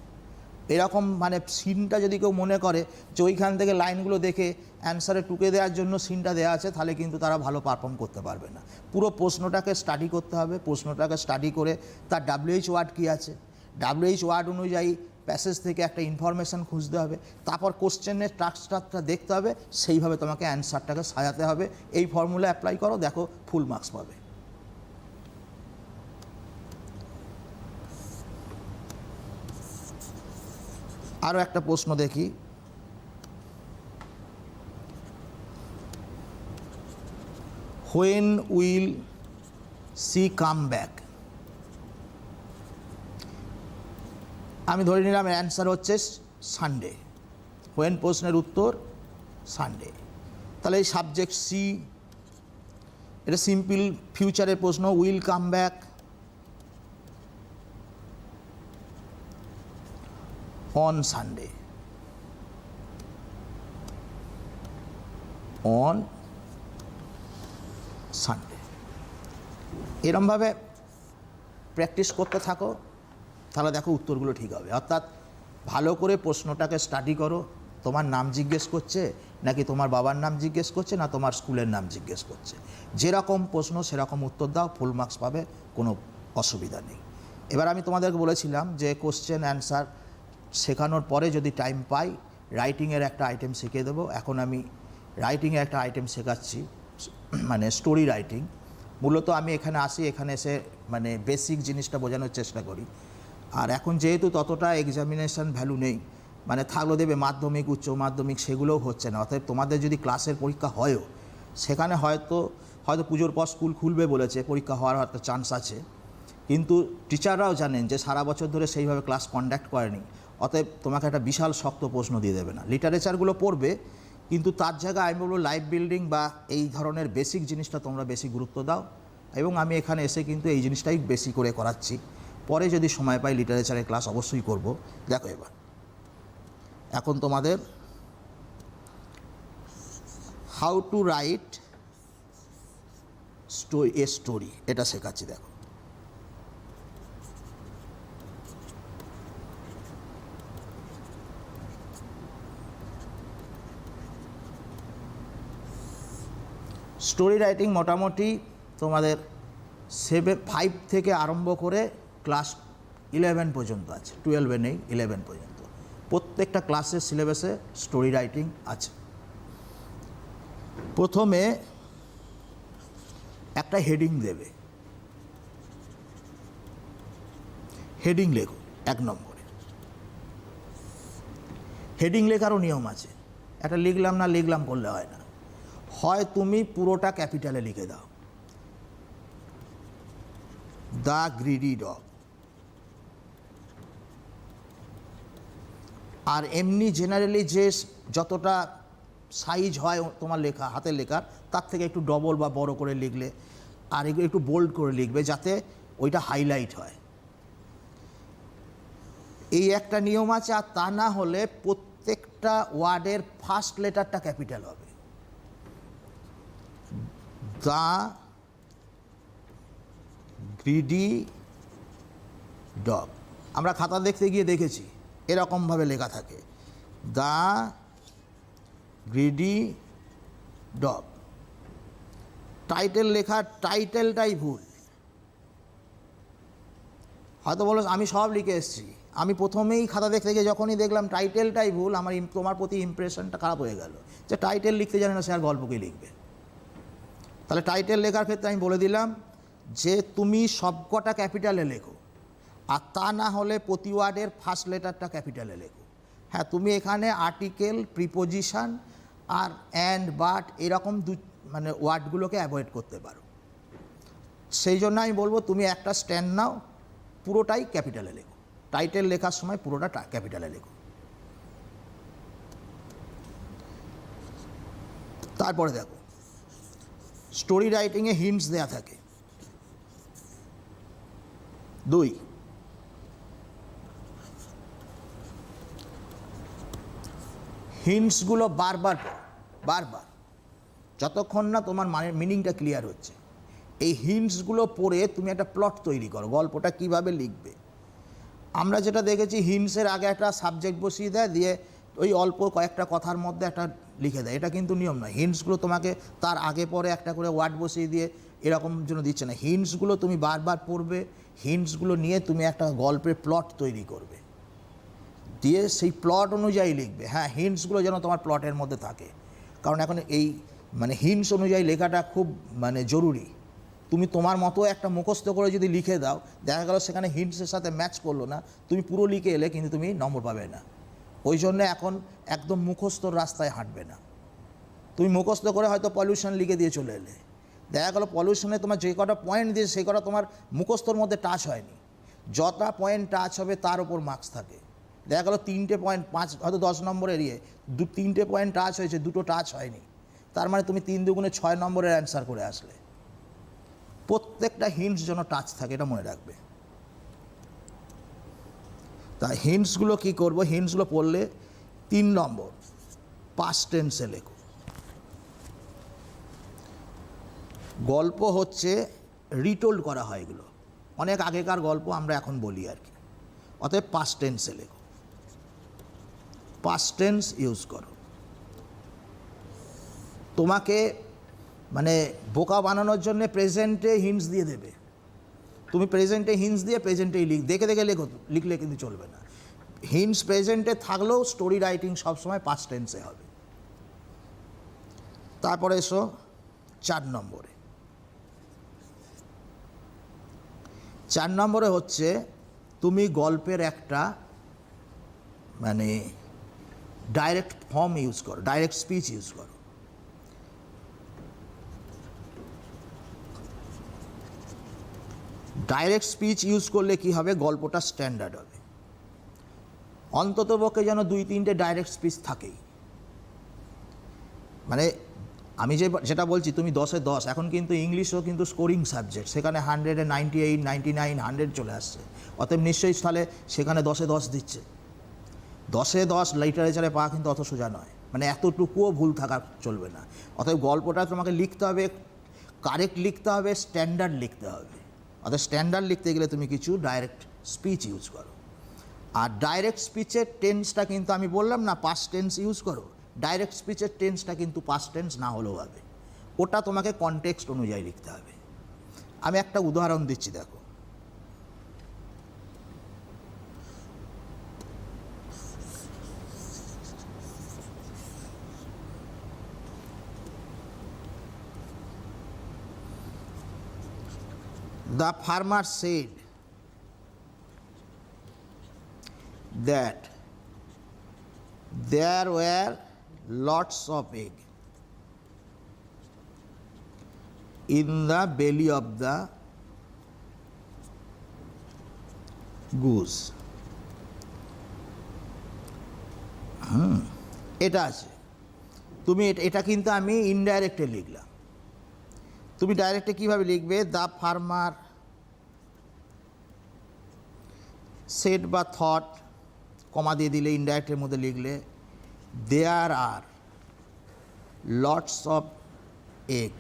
এরকম মানে সিনটা যদি কেউ মনে করে যে ওইখান থেকে লাইনগুলো দেখে অ্যান্সারে টুকে দেওয়ার জন্য সিনটা দেওয়া আছে, তাহলে কিন্তু তারা ভালো পারফর্ম করতে পারবে না। পুরো প্রশ্নটাকে স্টাডি করতে হবে, প্রশ্নটাকে স্টাডি করে তার WH ওয়ার্ড কী আছে, WH ওয়ার্ড অনুযায়ী প্যাসেজ থেকে একটা ইনফরমেশান খুঁজতে হবে, তারপর কোশ্চেনের স্ট্রাকচারটা দেখতে হবে, সেইভাবে তোমাকে অ্যান্সারটাকে সাজাতে হবে। এই ফর্মুলা অ্যাপ্লাই করো, দেখো ফুল মার্কস পাবে। আরও একটা প্রশ্ন দেখি। When will she come back? আমি ধরে নিলাম অ্যান্সার হচ্ছে সানডে। হোয়েন প্রশ্নের উত্তর সানডে। তাহলে এই সাবজেক্ট সি, এটা সিম্পল ফিউচারের প্রশ্ন। Will come back on Sunday, on Sunday. এরমভাবে প্র্যাকটিস করতে থাকো, তাহলে দেখো উত্তরগুলো ঠিক হবে। অর্থাৎ ভালো করে প্রশ্নটাকে স্টাডি করো। তোমার নাম জিজ্ঞেস করছে নাকি তোমার বাবার নাম জিজ্ঞেস করছে না তোমার স্কুলের নাম জিজ্ঞেস করছে, যেরকম প্রশ্ন সেরকম উত্তর দাও, ফুল মার্কস পাবে, কোনো অসুবিধা নেই। এবার আমি তোমাদেরকে বলেছিলাম যে কোশ্চেন অ্যান্সার শেখানোর পরে যদি টাইম পাই রাইটিংয়ের একটা আইটেম শিখিয়ে দেবো। এখন আমি রাইটিংয়ের একটা আইটেম শেখাচ্ছি, মানে স্টোরি রাইটিং। মূলত আমি এখানে আসি, এখানে এসে মানে বেসিক জিনিসটা বোঝানোর চেষ্টা করি। আর এখন যেহেতু ততটা এক্সামিনেশন ভ্যালু নেই, মানে থাকলেও দেবে মাধ্যমিক উচ্চ মাধ্যমিক, সেগুলোও হচ্ছে না। অতএব তোমাদের যদি ক্লাসের পরীক্ষা হয়ও, সেখানে হয়তো পুজোর পর স্কুল খুলবে বলেছে, পরীক্ষা হওয়ার হয়তো চান্স আছে, কিন্তু টিচাররাও জানেন যে সারা বছর ধরে সেইভাবে ক্লাস কন্ডাক্ট করেনি। অতএব তোমাকে একটা বিশাল শক্ত প্রশ্ন দিয়ে দেবে না। লিটারেচারগুলো পড়বে, কিন্তু তার জায়গায় আমি বলবো লাইফ বিল্ডিং বা এই ধরনের বেসিক জিনিসটা তোমরা বেশি গুরুত্ব দাও। এবং আমি এখানে এসে কিন্তু এই জিনিসটাই বেশি করে করাচ্ছি। পরে যদি সময় পাই লিটারেচারের ক্লাস অবশ্যই করব। দেখো এবার এখন তোমাদের হাউ টু রাইট স্টোরি এটা শেখাচ্ছি। দেখো স্টোরি রাইটিং মোটামুটি তোমাদের 5 থেকে আরম্ভ করে ক্লাস 11 পর্যন্ত আছে, 12 নেই, 11 পর্যন্ত প্রত্যেকটা ক্লাসের সিলেবাসে স্টোরি রাইটিং আছে। প্রথমে একটা হেডিং দেবে, হেডিং লেখো 1 নম্বরে। হেডিং লেখারও নিয়ম আছে, একটা লিখলাম করলে হয় না। হয় তুমি পুরোটা ক্যাপিটালে লিখে দাও, দ্য গ্রিডি ডগ, আর এমনি জেনারেলি যে যতটা সাইজ হয় তোমার লেখা হাতের লেখার, তার থেকে একটু ডবল বা বড় করে লিখলে, আর একটু বোল্ড করে লিখবে যাতে ওইটা হাইলাইট হয়। এই একটা নিয়ম আছে। আর তা না হলে প্রত্যেকটা ওয়ার্ডের ফার্স্ট লেটারটা ক্যাপিটাল হবে। দ্য গ্রিডি ডগ, আমরা খাতা দেখতে গিয়ে দেখেছি এরকমভাবে লেখা থাকে, দ্য গ্রিডি ডগ। টাইটেল লেখার টাইটেলটাই ভুল। হয়তো বলো আমি সব লিখে এসেছি, আমি প্রথমেই খাতা দেখতে গিয়ে যখনই দেখলাম টাইটেলটাই ভুল, আমার তোমার প্রতি ইমপ্রেশনটা খারাপ হয়ে গেল যে টাইটেল লিখতে জানে না, সে আর গল্পকে লিখবে। তাহলে টাইটেল লেখার ক্ষেত্রে আমি বলে দিলাম যে তুমি সবকটা ক্যাপিটালে লেখো, আর তা না হলে প্রতি ওয়ার্ডের ফার্স্ট লেটারটা ক্যাপিটালে লেখো। হ্যাঁ, তুমি এখানে আর্টিকেল, প্রিপোজিশন আর অ্যান্ড, বাট এরকম মানে ওয়ার্ডগুলোকে অ্যাভয়েড করতে পারো। সেই জন্য আমি বলবো তুমি একটা স্ট্যান্ড নাও, পুরোটাই ক্যাপিটালে লেখো। টাইটেল লেখার সময় পুরোটা ক্যাপিটালে লেখো। তারপরে দেখো স্টোরি রাইটিংয়ে হিন্টস দেয়া থাকে। 2, হিন্টসগুলো বারবার যতক্ষণ না তোমার মিনিংটা ক্লিয়ার হচ্ছে। এই হিন্টসগুলো পড়ে তুমি একটা প্লট তৈরি করো, গল্পটা কিভাবে লিখবে। আমরা যেটা দেখেছি, হিন্টসের আগে একটা সাবজেক্ট বসিয়ে দেয়, দিয়ে ওই অল্প কয়েকটা কথার মধ্যে একটা লিখে দেয়। এটা কিন্তু নিয়ম নয়। হিন্টসগুলো তোমাকে তার আগে পরে একটা করে ওয়ার্ড বসিয়ে দিয়ে এরকম জন্য দিচ্ছে না। হিন্টসগুলো তুমি বারবার পড়বে, হিন্টসগুলো নিয়ে তুমি একটা গল্পের প্লট তৈরি করবে। দিয়ে সেই প্লট অনুযায়ী লিখবে। হ্যাঁ, হিন্টসগুলো যেন তোমার প্লটের মধ্যে থাকে, কারণ এখন এই মানে হিন্টস অনুযায়ী লেখাটা খুব মানে জরুরি। তুমি তোমার মতো একটা মুখস্থ করে যদি লিখে দাও, দেখা গেল সেখানে হিন্টসের সাথে ম্যাচ করলো না, তুমি পুরো লিখে এলে কিন্তু তুমি নম্বর পাবে না। ওই জন্য এখন একদম মুখস্থর রাস্তায় হাঁটবে না। তুমি মুখস্থ করে হয়তো পলিউশন লিখে দিয়ে চলে এলে, দেখা গেলো পলিউশনে তোমার যে কটা পয়েন্ট দিয়েছে সেই কটা তোমার মুখস্থর মধ্যে টাচ হয়নি। যটা পয়েন্ট টাচ হবে তার উপর মার্কস থাকে। দেখা গেলো 3টে পয়েন্ট, 5 হয়তো 10 নম্বর এরিয়ে 3টে পয়েন্ট টাচ হয়েছে, 2টো টাচ হয়নি, তার মানে তুমি 3 দুগুণে 6 নম্বরের অ্যান্সার করে আসলে। প্রত্যেকটা হিন্টস যেন টাচ থাকে, এটা মনে রাখবে। তা হিন্টসগুলো কী করবো, হিন্টসগুলো পড়লে 3 নম্বর পাস্ট টেন্সে লেখো। গল্প হচ্ছে রিটোল্ড করা হয়, এগুলো অনেক আগেকার গল্প আমরা এখন বলি আর কি। অতএব পাস্ট টেন্সে লেখো, পাস্ট টেন্স ইউজ করো। তোমাকে মানে বোকা বানানোর জন্য প্রেজেন্টে হিন্টস দিয়ে দেবে, তুমি প্রেজেন্টে হিন্টস দিয়ে প্রেজেন্টেই দেখে দেখে লিখলে কিন্তু চলবে না। হিন্টস প্রেজেন্টে থাকলেও স্টোরি রাইটিং সবসময় পাস্ট টেন্সে হবে। তারপরে এসো 4 নম্বরে। 4 নম্বরে হচ্ছে তুমি গল্পের একটা মানে ডাইরেক্ট ফর্ম ইউজ করো, ডাইরেক্ট স্পিচ ইউজ করো। ডাইরেক্ট স্পিচ ইউজ করলে কি হবে, গল্পটা স্ট্যান্ডার্ড হবে। অন্ততপক্ষে যেন 2-3টে ডাইরেক্ট স্পিচ থাকেই। মানে আমি যেটা বলছি, তুমি 10-এ 10, এখন কিন্তু ইংলিশও কিন্তু স্কোরিং সাবজেক্ট, সেখানে 100-এ 98, 99, 100 চলে আসছে। অতএব নিশ্চয়ই তাহলে সেখানে 10-এ 10 দিচ্ছে। 10-এ 10 লিটারেচারে পাওয়া কিন্তু অত সোজা নয়, মানে এতটুকুও ভুল থাকা চলবে না। অতএব গল্পটা তোমাকে লিখতে হবে, কারেক্ট লিখতে হবে, স্ট্যান্ডার্ড লিখতে হবে। অর্থাৎ স্ট্যান্ডার্ড লিখতে গেলে তুমি কিছু ডাইরেক্ট স্পিচ ইউজ করো। আর ডাইরেক্ট স্পিচের টেন্সটা কিন্তু আমি বললাম না পাস্ট টেন্স ইউজ করো, ডাইরেক্ট স্পিচের টেন্সটা কিন্তু পাস্ট টেন্স না হলেও হবে, ওটা তোমাকে কনটেক্সট অনুযায়ী লিখতে হবে। আমি একটা উদাহরণ দিচ্ছি, দেখো। The farmer said that there were lots of eggs in the belly of the goose. এটা আছে, তুমি এটা কিন্তু আমি ইনডাইরেক্টে লিখলাম। তুমি ডাইরেক্টে কীভাবে লিখবে, দ্য ফার্মার সেড বা থট কমা দিয়ে দিলে, ইনডাইরেক্টের মধ্যে লিখলে there are lots of egg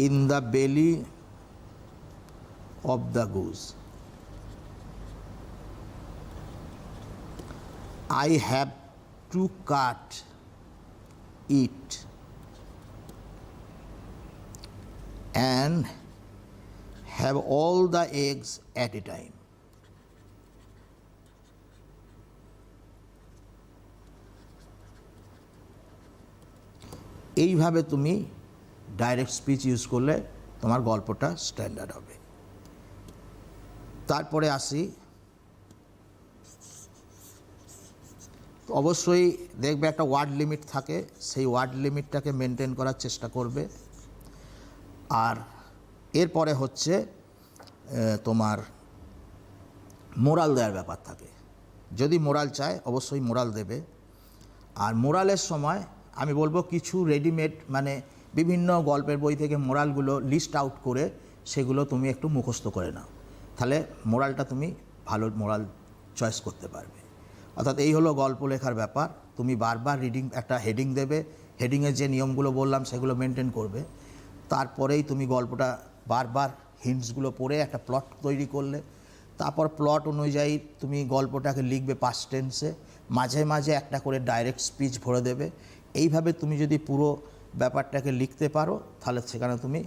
in the belly of the goose. I have to cut it and have all the eggs at a time. এইভাবে তুমি ডাইরেক্ট স্পিচ ইউজ করলে তোমার গল্পটা স্ট্যান্ডার্ড হবে। তারপরে আসি, অবশ্যই দেখবে একটা ওয়ার্ড লিমিট থাকে, সেই ওয়ার্ড লিমিটটাকে মেনটেন করার চেষ্টা করবে। আর এরপরে হচ্ছে তোমার মোরাল দেওয়ার ব্যাপার থাকে। যদি মোরাল চায় অবশ্যই মোরাল দেবে। আর মোরালের সময় আমি বলবো কিছু রেডিমেড মানে বিভিন্ন গল্পের বই থেকে মোরালগুলো লিস্ট আউট করে সেগুলো তুমি একটু মুখস্থ করে নাও, তাহলে মোরালটা তুমি ভালো মোরাল চয়েস করতে পারবে। অর্থাৎ এই হলো গল্প লেখার ব্যাপার। তুমি বারবার রিডিং একটা হেডিং দেবে, হেডিংয়ের যে নিয়মগুলো বললাম সেগুলো মেনটেন করবে। তারপরেই তুমি গল্পটা বারবার হিন্টসগুলো পড়ে একটা প্লট তৈরি করলে, তারপর প্লট অনুযায়ী তুমি গল্পটাকে লিখবে পাস্ট টেন্সে, মাঝে মাঝে একটা করে ডাইরেক্ট স্পিচ ভরে দেবে। এইভাবে তুমি যদি পুরো ব্যাপারটাকে লিখতে পারো তাহলে সেখানে তুমি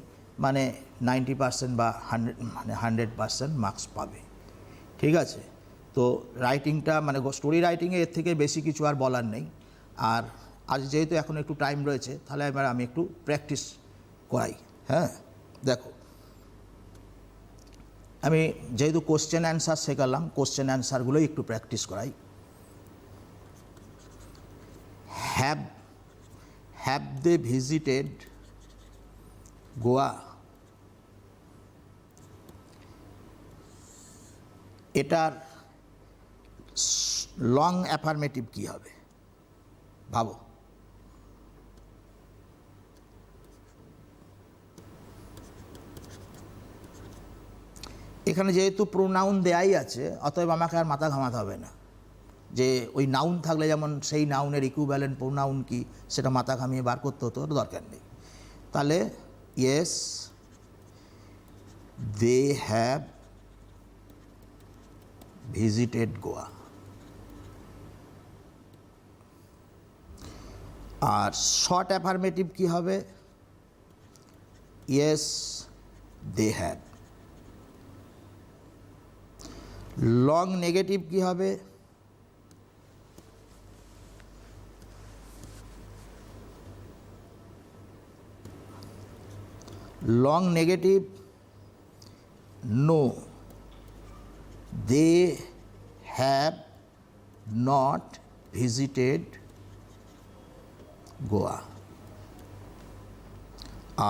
মানে 90% বা 100% মার্কস পাবে। ঠিক আছে, তো রাইটিংটা মানে স্টোরি রাইটিংয়ে এর থেকে বেশি কিছু আর বলার নেই। আর আজ যেহেতু এখন একটু টাইম রয়েছে, তাহলে এবার আমি একটু প্র্যাকটিস করাই। হ্যাঁ, দেখো, আমি যেহেতু কোশ্চেন অ্যান্সার শেখালাম, কোশ্চেন অ্যান্সারগুলোই একটু প্র্যাকটিস করাই। Have they visited Goa? এটার লং অ্যাফার্মেটিভ কী হবে ভাবো। এখানে যেহেতু প্রোনাউন দেয়াই আছে, অতএব আমাকে আর মাথা ঘামাতে হবে না যে ওই নাউন থাকলে যেমন সেই নাউনের ইকুইভ্যালেন্ট প্রোনাউন কি সেটা মাথা ঘামিয়ে বার করতে হতো, ওর দরকার নেই। তাহলে yes they have visited Goa. আর শর্ট অ্যাফার্মেটিভ কি হবে? Yes they have. Long negative কি হবে? Long negative no, they have not visited Goa.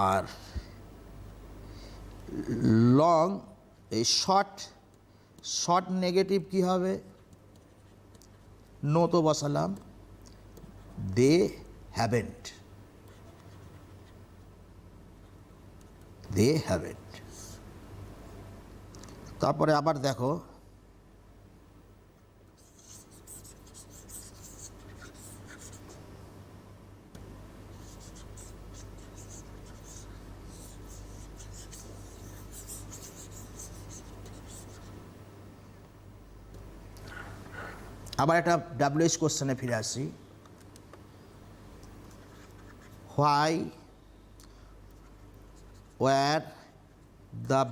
আর লং এই শর্ট নেগেটিভ কি হবে? নো তো বসালাম, দে হ্যাভেন্ট, দে হ্যাভেন্ট। তারপরে আবার দেখো, আবার একটা WH কোশ্চেনে ফিরে আসি। Why were the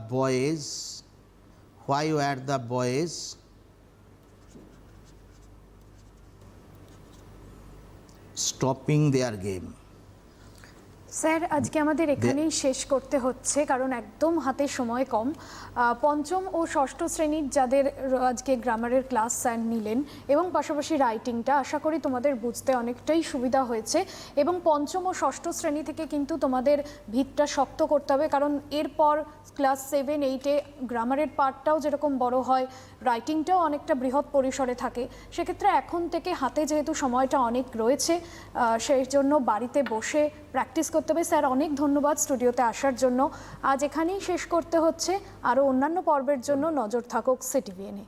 boys stopping their game? Sir, আজকে আমাদের এখানেই শেষ করতে হচ্ছে, কারণ একদম হাতে সময় কম। পঞ্চম ও ষষ্ঠ শ্রেণীর যাদের আজকে গ্রামারের ক্লাস স্যার নিলেন এবং পাশাপাশি রাইটিংটা, আশা করি তোমাদের বুঝতে অনেকটাই সুবিধা হয়েছে। এবং পঞ্চম ও ষষ্ঠ শ্রেণী থেকে কিন্তু তোমাদের ভিতটা শক্ত করতে হবে, কারণ এরপর ক্লাস 7, 8-এ গ্রামারের পার্টটাও যেরকম বড় হয়, রাইটিংটাও অনেকটা বৃহৎ পরিসরে থাকে। সেক্ষেত্রে এখন থেকে হাতে যেহেতু সময়টা অনেক রয়েছে, সেই জন্য বাড়িতে বসে প্র্যাকটিস করতে হবে। স্যার, অনেক ধন্যবাদ স্টুডিওতে আসার জন্য। আজ এখানেই শেষ করতে হচ্ছে। আরও অন্যান্য পর্বের জন্য নজর থাকুক সিটিভিএনে।